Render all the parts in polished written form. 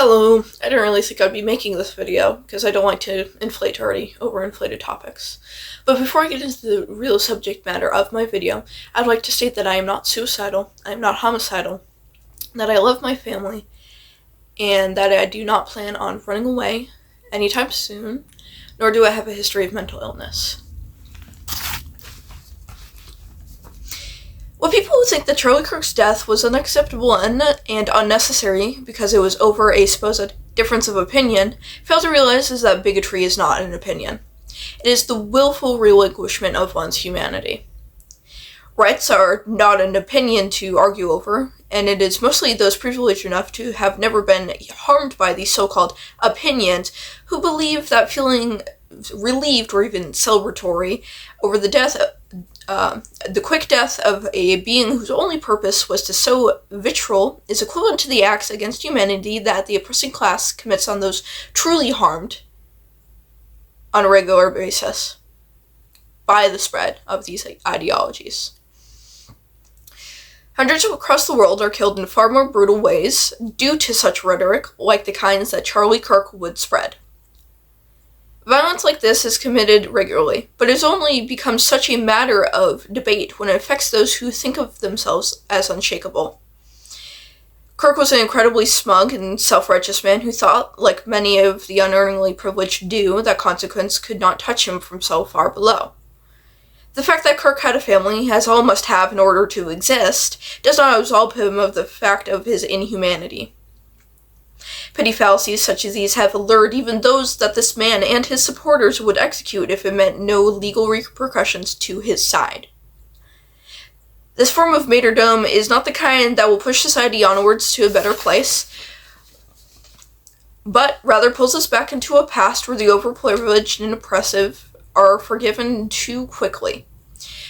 Hello, I didn't really think I'd be making this video because I don't like to inflate already overinflated topics. But before I get into the real subject matter of my video, I'd like to state that I am not suicidal, I am not homicidal, that I love my family, and that I do not plan on running away anytime soon, nor do I have a history of mental illness. What people who think that Charlie Kirk's death was unacceptable and unnecessary because it was over a supposed difference of opinion fail to realize is that bigotry is not an opinion. It is the willful relinquishment of one's humanity. Rights are not an opinion to argue over, and it is mostly those privileged enough to have never been harmed by these so-called opinions who believe that feeling relieved or even celebratory over the quick death of a being whose only purpose was to sow vitriol is equivalent to the acts against humanity that the oppressing class commits on those truly harmed on a regular basis by the spread of these ideologies. Hundreds across the world are killed in far more brutal ways due to such rhetoric, like the kinds that Charlie Kirk would spread. Violence like this is committed regularly, but has only become such a matter of debate when it affects those who think of themselves as unshakable. Kirk was an incredibly smug and self-righteous man who thought, like many of the unearningly privileged do, that consequence could not touch him from so far below. The fact that Kirk had a family, as all must have in order to exist, does not absolve him of the fact of his inhumanity. Petty fallacies such as these have allured even those that this man and his supporters would execute if it meant no legal repercussions to his side. This form of martyrdom is not the kind that will push society onwards to a better place, but rather pulls us back into a past where the overprivileged and oppressive are forgiven too quickly,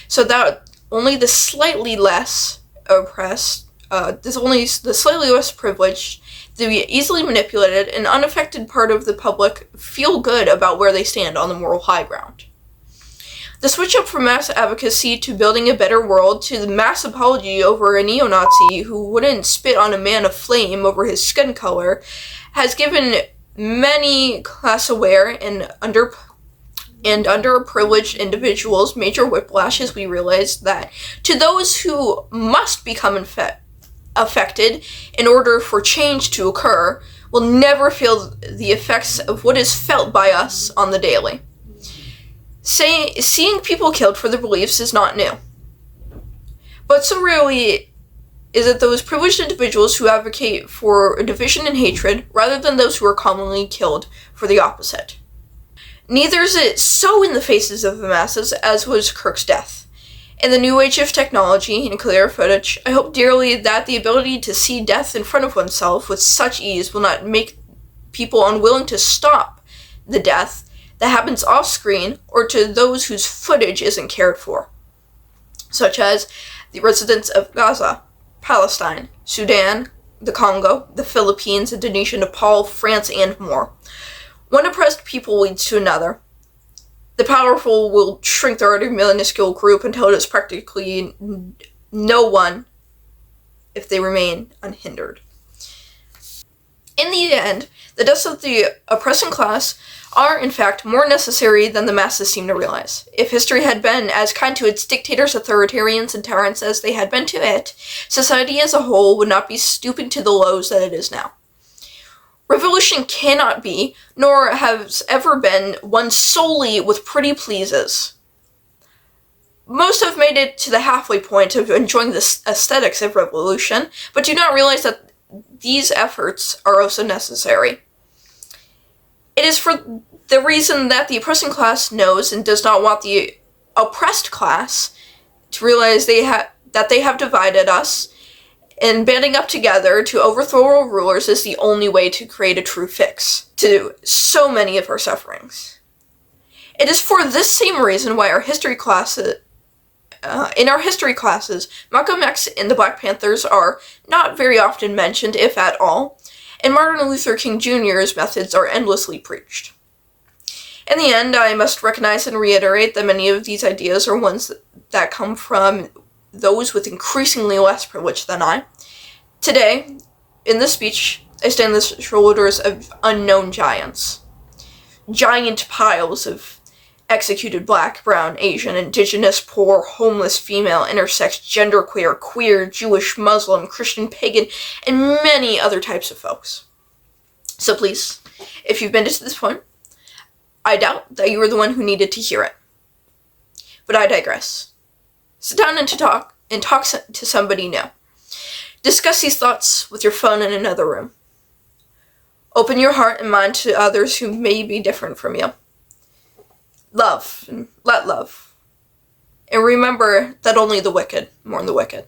so that only the slightly less oppressed, only the slightly less privileged, the easily manipulated and unaffected part of the public feel good about where they stand on the moral high ground. The switch up from mass advocacy to building a better world to the mass apology over a neo-Nazi who wouldn't spit on a man of flame over his skin color has given many class-aware and underprivileged individuals major whiplash as we realize that to those who must become affected in order for change to occur will never feel the effects of what is felt by us on the daily. Seeing people killed for their beliefs is not new. But so rarely is it those privileged individuals who advocate for division and hatred rather than those who are commonly killed for the opposite. Neither is it so in the faces of the masses as was Kirk's death. In the new age of technology and clear footage, I hope dearly that the ability to see death in front of oneself with such ease will not make people unwilling to stop the death that happens off-screen or to those whose footage isn't cared for, such as the residents of Gaza, Palestine, Sudan, the Congo, the Philippines, Indonesia, Nepal, France, and more. One oppressed people leads to another. The powerful will shrink their already minuscule group until it is practically no one if they remain unhindered. In the end, the deaths of the oppressing class are, in fact, more necessary than the masses seem to realize. If history had been as kind to its dictators, authoritarians, and tyrants as they had been to it, society as a whole would not be stooping to the lows that it is now. Revolution cannot be, nor has ever been, won solely with pretty pleases. Most have made it to the halfway point of enjoying the aesthetics of revolution, but do not realize that these efforts are also necessary. It is for the reason that the oppressing class knows and does not want the oppressed class to realize that they have divided us, and banding up together to overthrow our rulers is the only way to create a true fix to so many of our sufferings. It is for this same reason why in our history classes, Malcolm X and the Black Panthers are not very often mentioned, if at all, and Martin Luther King Jr.'s methods are endlessly preached. In the end, I must recognize and reiterate that many of these ideas are ones that come from those with increasingly less privilege than I. Today, in this speech, I stand on the shoulders of unknown giants. Giant piles of executed black, brown, Asian, indigenous, poor, homeless, female, intersex, genderqueer, queer, Jewish, Muslim, Christian, pagan, and many other types of folks. So please, if you've been to this point, I doubt that you were the one who needed to hear it. But I digress. Sit down and talk to somebody new. Discuss these thoughts with your phone in another room. Open your heart and mind to others who may be different from you. Love and let love. And remember that only the wicked mourn the wicked.